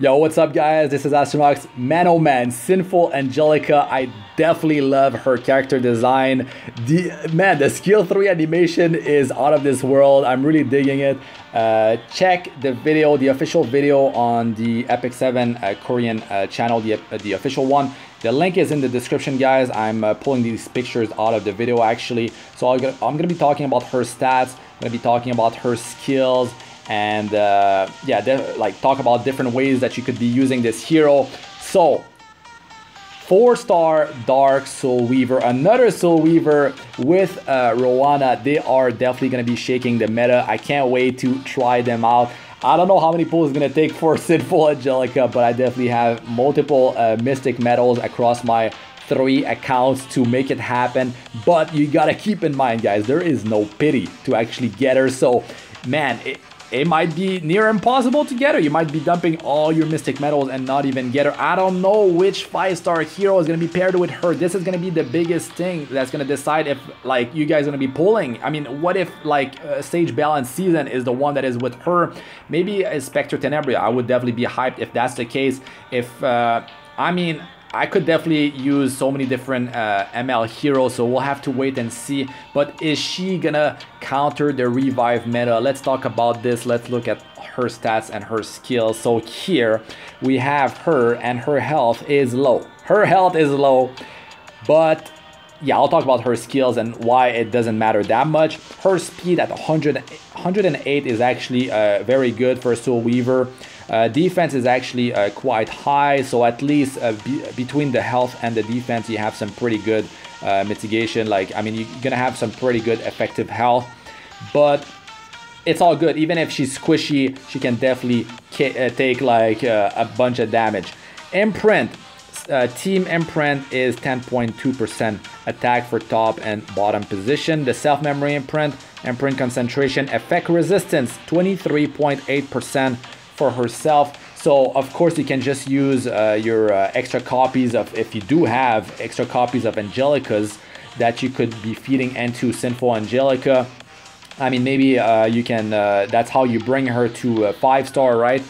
Yo, what's up guys? This is Astranox. Man oh man, Sinful Angelica. I definitely love her character design. The skill 3 animation is out of this world. I'm really digging it. Check the video, the official video on the Epic 7 Korean channel, the official one. The link is in the description, guys. I'm pulling these pictures out of the video actually. So I'm gonna be talking about her stats. I'm gonna be talking about her skills. And like talk about different ways that you could be using this hero. So 4-star Dark Soul Weaver, another Soul Weaver with Rowana. They are definitely going to be shaking the meta. I can't wait to try them out. I don't know how many pulls it's going to take for Sinful Angelica, but I definitely have multiple Mystic medals across my 3 accounts to make it happen. But you got to keep in mind, guys, there is no pity to actually get her. So man, it might be near impossible to get her. You might be dumping all your Mystic medals and not even get her. I don't know which 5-star hero is going to be paired with her. This is going to be the biggest thing that's going to decide if like you guys are going to be pulling. I mean, what if like Sage Balance Season is the one that is with her? Maybe a Spectre Tenebria. I would definitely be hyped if that's the case. If I mean, I could definitely use so many different ML heroes, so we'll have to wait and see. But is she gonna counter the revive meta? Let's talk about this. Let's look at her stats and her skills. So here we have her, and her health is low. Her health is low, but yeah, I'll talk about her skills and why it doesn't matter that much. Her speed at 108 is actually very good for a Soul Weaver. Defense is actually quite high, so at least between the health and the defense you have some pretty good mitigation. Like, I mean, you're gonna have some pretty good effective health, but it's all good. Even if she's squishy, she can definitely take like a bunch of damage. Imprint, Team Imprint is 10.2% attack for top and bottom position. The self-memory imprint concentration, effect resistance 23.8% for herself. So of course you can just use your extra copies of, if you do have extra copies of Angelicas that you could be feeding into Sinful Angelica. I mean, maybe you can that's how you bring her to a 5-star, right?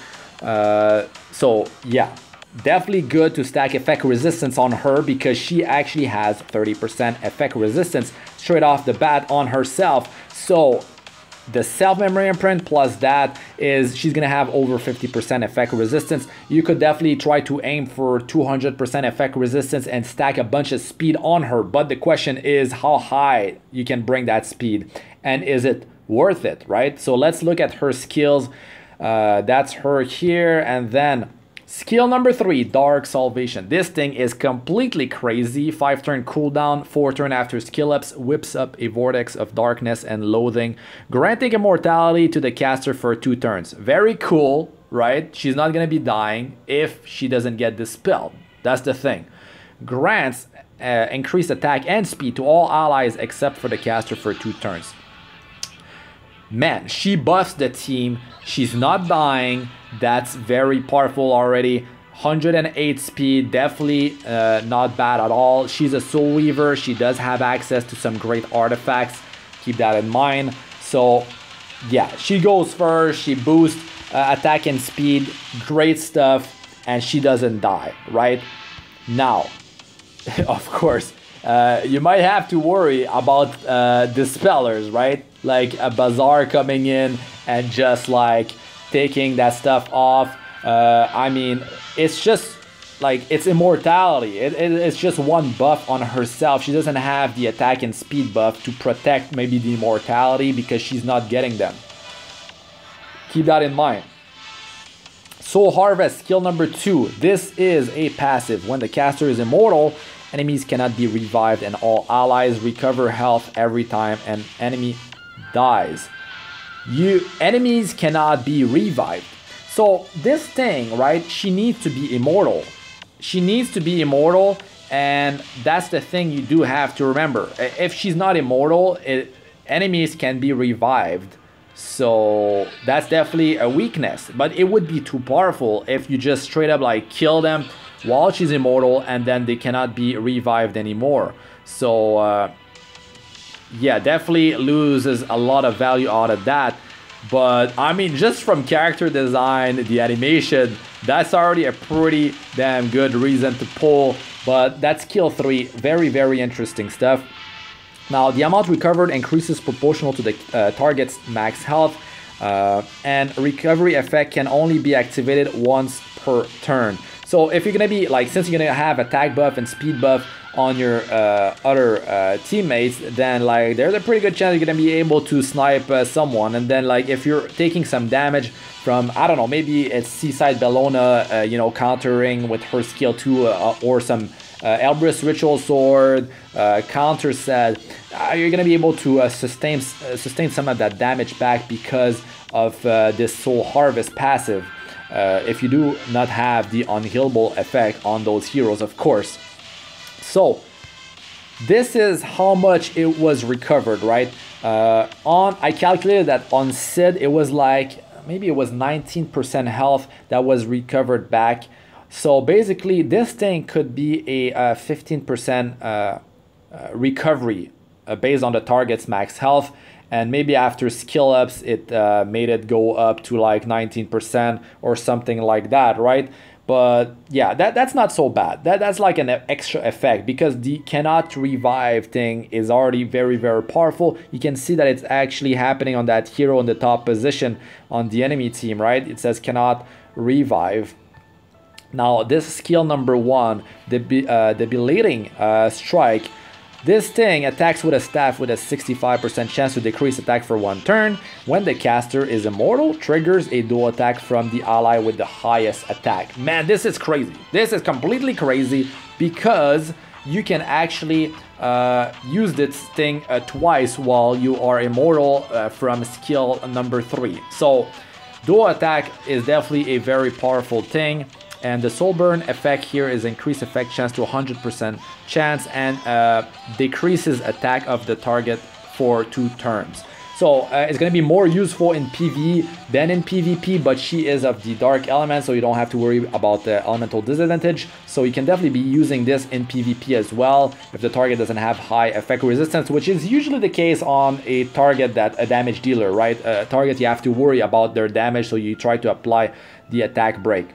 So yeah, definitely good to stack effect resistance on her, because she actually has 30% effect resistance straight off the bat on herself. So the self-memory imprint plus that is, she's gonna have over 50% effect resistance. You could definitely try to aim for 200% effect resistance and stack a bunch of speed on her, but the question is how high you can bring that speed, and is it worth it, right? So let's look at her skills. That's her here. And then skill number 3, Dark Salvation. This thing is completely crazy. 5-turn cooldown, 4-turn after skill ups, whips up a vortex of darkness and loathing, granting immortality to the caster for 2 turns. Very cool, right? She's not gonna be dying if she doesn't get dispelled. That's the thing. Grants increased attack and speed to all allies except for the caster for 2 turns. Man, she buffs the team. She's not dying. That's very powerful already. 108 speed, definitely not bad at all. She's a Soul Weaver. She does have access to some great artifacts. Keep that in mind. So yeah, she goes first. She boosts attack and speed. Great stuff. And she doesn't die, right? Now, of course, you might have to worry about dispellers, right? Like a Bazaar coming in and just like taking that stuff off. I mean, it's just like, it's immortality. It's just 1 buff on herself. She doesn't have the attack and speed buff to protect maybe the immortality, because she's not getting them. Keep that in mind. Soul Harvest, skill number 2. This is a passive. When the caster is immortal, enemies cannot be revived and all allies recover health every time an enemy dies. Enemies cannot be revived. So this thing, right, she needs to be immortal. She needs to be immortal, and that's the thing you do have to remember. If she's not immortal, enemies can be revived. So that's definitely a weakness, but it would be too powerful if you just straight up like kill them while she's immortal and then they cannot be revived anymore. So yeah, definitely loses a lot of value out of that. But I mean, just from character design, the animation, that's already a pretty damn good reason to pull. But that's skill 3, very, very interesting stuff. Now, the amount recovered increases proportional to the target's max health, and recovery effect can only be activated once per turn. So if you're gonna be like, since you're gonna have attack buff and speed buff on your other teammates, then like there's a pretty good chance you're gonna be able to snipe someone. And then like if you're taking some damage from, I don't know, maybe it's Seaside Bellona, you know, countering with her skill 2, or some Elbrus Ritual Sword, counter set, you're gonna be able to sustain some of that damage back because of this Soul Harvest passive. If you do not have the unhealable effect on those heroes, of course. So this is how much it was recovered, right? I calculated that on Sid it was like, maybe it was 19% health that was recovered back. So basically this thing could be a 15% recovery based on the target's max health. And maybe after skill ups, it made it go up to like 19% or something like that, right? But yeah, that's not so bad. That's like an extra effect, because the cannot revive thing is already very, very powerful. You can see that it's actually happening on that hero in the top position on the enemy team, right? It says cannot revive. Now this skill number 1, the belating strike. This thing attacks with a staff with a 65% chance to decrease attack for 1 turn. When the caster is immortal, triggers a dual attack from the ally with the highest attack. Man, this is crazy. This is completely crazy, because you can actually use this thing twice while you are immortal from skill number 3. So dual attack is definitely a very powerful thing. And the soul burn effect here is increased effect chance to 100% chance, and decreases attack of the target for 2 turns. So it's going to be more useful in PvE than in PvP, but she is of the dark element, so you don't have to worry about the elemental disadvantage. So you can definitely be using this in PvP as well if the target doesn't have high effect resistance, which is usually the case on a target that a damage dealer, right? A target you have to worry about their damage, so you try to apply the attack break.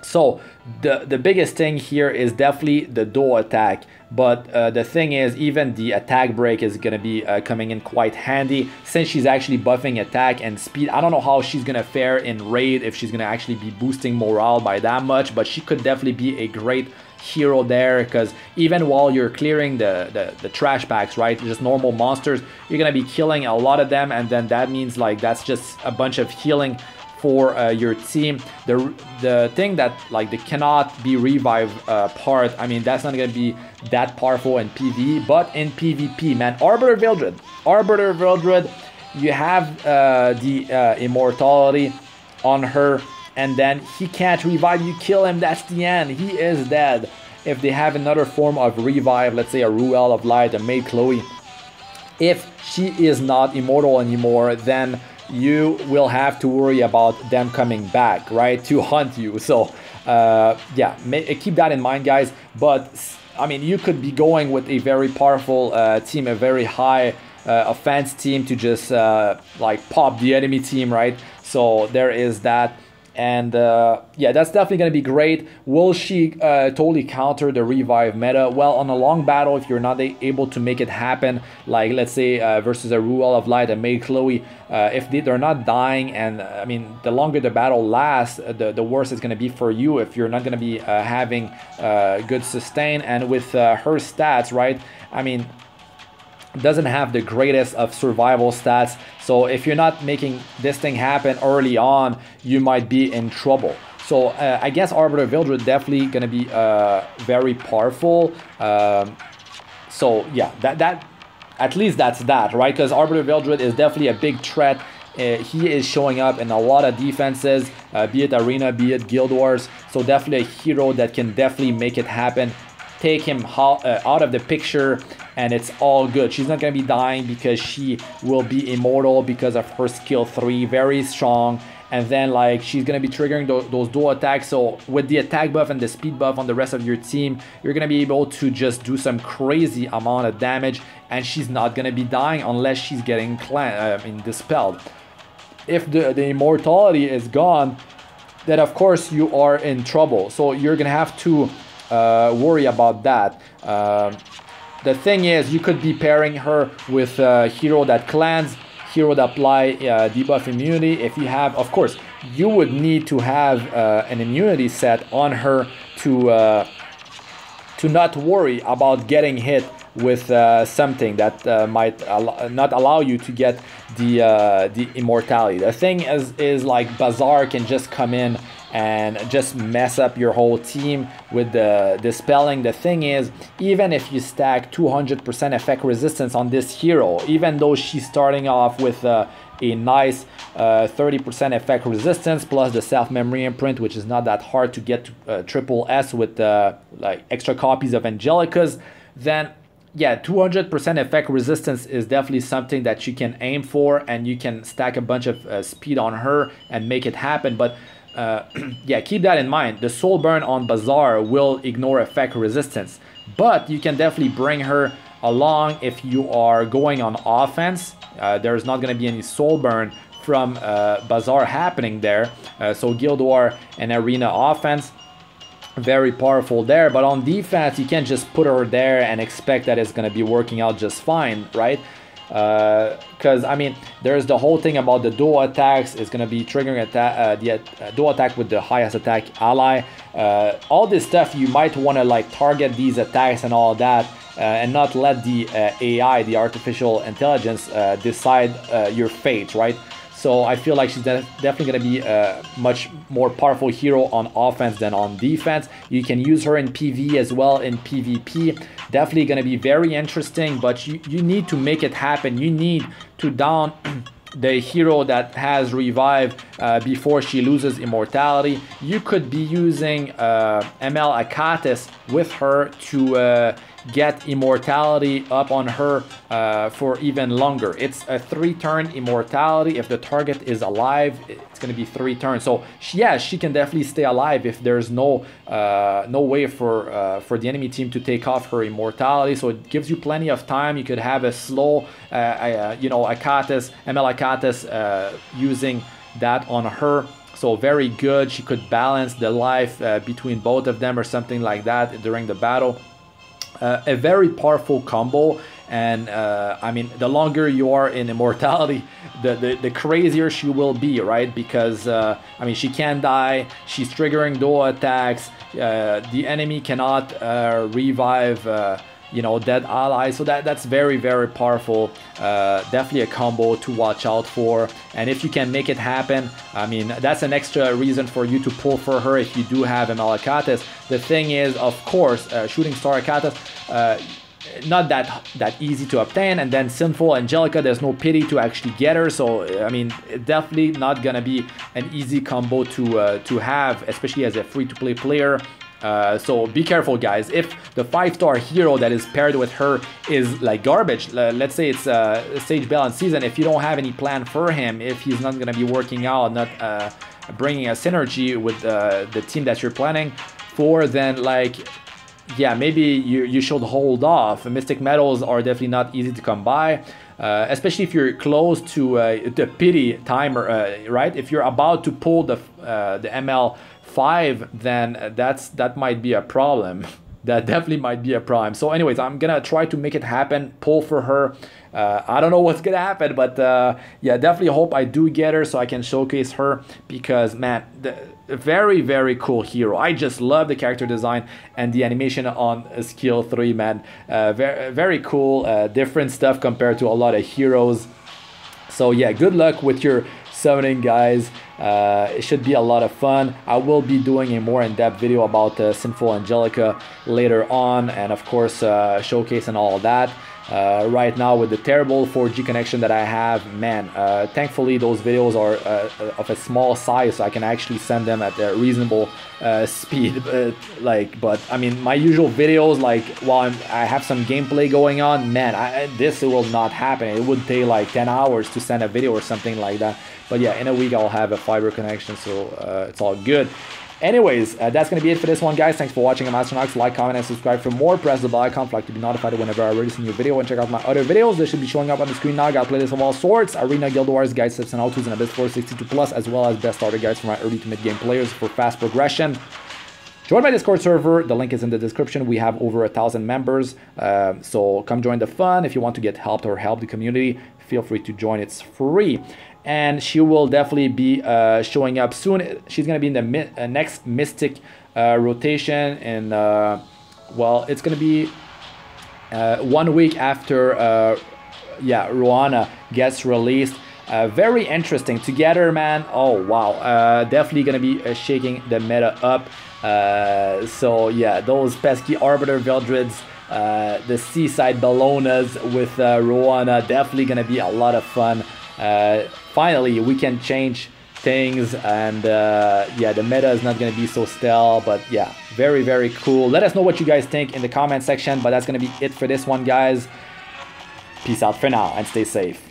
So the biggest thing here is definitely the dual attack, but the thing is, even the attack break is going to be coming in quite handy, since she's actually buffing attack and speed. I don't know how she's going to fare in raid, if she's going to actually be boosting morale by that much, but she could definitely be a great hero there, because even while you're clearing the trash packs, right, just normal monsters, you're going to be killing a lot of them, and then that means like that's just a bunch of healing for your team. The thing that like the cannot be revived part, I mean, that's not gonna be that powerful in PvE, but in PvP, man, Arbiter Vildred, you have the immortality on her, and then he can't revive. You kill him, that's the end, he is dead. If they have another form of revive, let's say a Ruel of Light, a Maid Chloe, if she is not immortal anymore, then you will have to worry about them coming back, right, to hunt you. So yeah, keep that in mind, guys. But I mean, you could be going with a very powerful team, a very high offense team, to just like pop the enemy team, right? So there is that. And yeah, that's definitely going to be great. Will she totally counter the revive meta? Well, on a long battle, if you're not able to make it happen, like let's say versus a Ruel of Light and Maid Chloe, if they're not dying, and I mean, the longer the battle lasts, the worse it's going to be for you if you're not going to be having good sustain. And with her stats, right, I mean, doesn't have the greatest of survival stats, so if you're not making this thing happen early on, you might be in trouble. So I guess Arbiter Vildred definitely gonna be very powerful. So yeah, that at least that's that, right? Because Arbiter Vildred is definitely a big threat. He is showing up in a lot of defenses, be it Arena, be it Guild Wars. So definitely a hero that can definitely make it happen. Take him out of the picture, and it's all good. She's not going to be dying because she will be immortal because of her skill 3, very strong. And then like she's going to be triggering those dual attacks. So with the attack buff and the speed buff on the rest of your team, you're going to be able to just do some crazy amount of damage, and she's not going to be dying unless she's getting dispelled. if the immortality is gone, then of course you are in trouble. So you're gonna have to worry about that. The thing is, you could be pairing her with a hero that cleanse, hero that apply debuff immunity. If you have, of course, you would need to have an immunity set on her to not worry about getting hit with something that might not allow you to get the immortality. The thing is like Bazaar can just come in and just mess up your whole team with the dispelling. The thing is, even if you stack 200% effect resistance on this hero, even though she's starting off with a nice 30% effect resistance plus the self-memory imprint, which is not that hard to get to triple S with like extra copies of Angelicas, then yeah, 200% effect resistance is definitely something that you can aim for, and you can stack a bunch of speed on her and make it happen. But yeah, keep that in mind. The soul burn on Bazaar will ignore effect resistance, but you can definitely bring her along if you are going on offense. There's not going to be any soul burn from Bazaar happening there. So Guild War and Arena offense, very powerful there. But on defense, you can't just put her there and expect that it's going to be working out just fine, right? Because I mean, there's the whole thing about the duo attacks. It's going to be triggering the duo attack with the highest attack ally. All this stuff, you might want to like target these attacks and all that, and not let the AI, the artificial intelligence, decide your fate, right? So I feel like she's definitely going to be a much more powerful hero on offense than on defense. You can use her in PvE as well, in PvP. Definitely going to be very interesting, but you need to make it happen. You need to down the hero that has revive before she loses immortality. You could be using ML Angelica with her to get immortality up on her for even longer. It's a 3-turn immortality. If the target is alive, it's going to be 3 turns. So yeah, she can definitely stay alive if there's no way for the enemy team to take off her immortality. So it gives you plenty of time. You could have a slow you know, ML Angelica using that on her. So very good. She could balance the life between both of them or something like that during the battle. A very powerful combo, and I mean, the longer you are in immortality, the crazier she will be, right? Because I mean, she can die, she's triggering duo attacks, the enemy cannot revive you know, dead allies. So that's very, very powerful. Definitely a combo to watch out for. And if you can make it happen, I mean, that's an extra reason for you to pull for her if you do have ML Angelica. The thing is, of course, Shooting Star Angelica, not that easy to obtain. And then Sinful Angelica, there's no pity to actually get her. So I mean, definitely not gonna be an easy combo to have, especially as a free-to-play player. So be careful, guys. If the 5-star hero that is paired with her is like garbage, let's say it's Sage Balance season, if you don't have any plan for him, if he's not going to be working out, not bringing a synergy with the team that you're planning for, then like, yeah, maybe you should hold off. Mystic Metals are definitely not easy to come by, especially if you're close to the pity timer, right? If you're about to pull the ML 5, then that might be a problem. That definitely might be a problem. So anyways, I'm gonna try to make it happen, pull for her. I don't know what's gonna happen, but yeah, definitely hope I do get her so I can showcase her, because man, a very, very cool hero. I just love the character design and the animation on skill 3, man. Very, very cool, different stuff compared to a lot of heroes. So yeah, good luck with your summoning, guys. It should be a lot of fun. I will be doing a more in-depth video about Sinful Angelica later on, and of course showcasing all that. Right now with the terrible 4G connection that I have, man, thankfully those videos are of a small size, so I can actually send them at a reasonable speed. But I mean, my usual videos, like while I have some gameplay going on, man, this will not happen. It would take like 10 hours to send a video or something like that. But yeah, in a week I'll have a fiber connection, so it's all good. Anyways, that's going to be it for this one, guys. Thanks for watching. I'm Astranox. Like, comment, and subscribe for more. Press the bell icon for to be notified whenever I release a new video. And check out my other videos. They should be showing up on the screen now. I got playlists of all sorts. Arena, Guild Wars, guides, tips, and how-tos, and Abyss 462+, as well as best starter guides for my early to mid-game players for fast progression. Join my Discord server. The link is in the description. We have over 1,000 members. So come join the fun. If you want to get helped or help the community, feel free to join. It's free. And she will definitely be showing up soon. She's going to be in the next Mystic rotation. And, well, it's going to be 1 week after, Roana gets released. Very interesting. Together, man. Oh, wow. Definitely going to be shaking the meta up. So, yeah, those pesky Arbiter Vildrids, the Seaside Bellonas with Roana, definitely going to be a lot of fun. Finally, we can change things, and yeah, the meta is not going to be so stale, but yeah, very, very cool. Let us know what you guys think in the comment section, but that's going to be it for this one, guys. Peace out for now, and stay safe.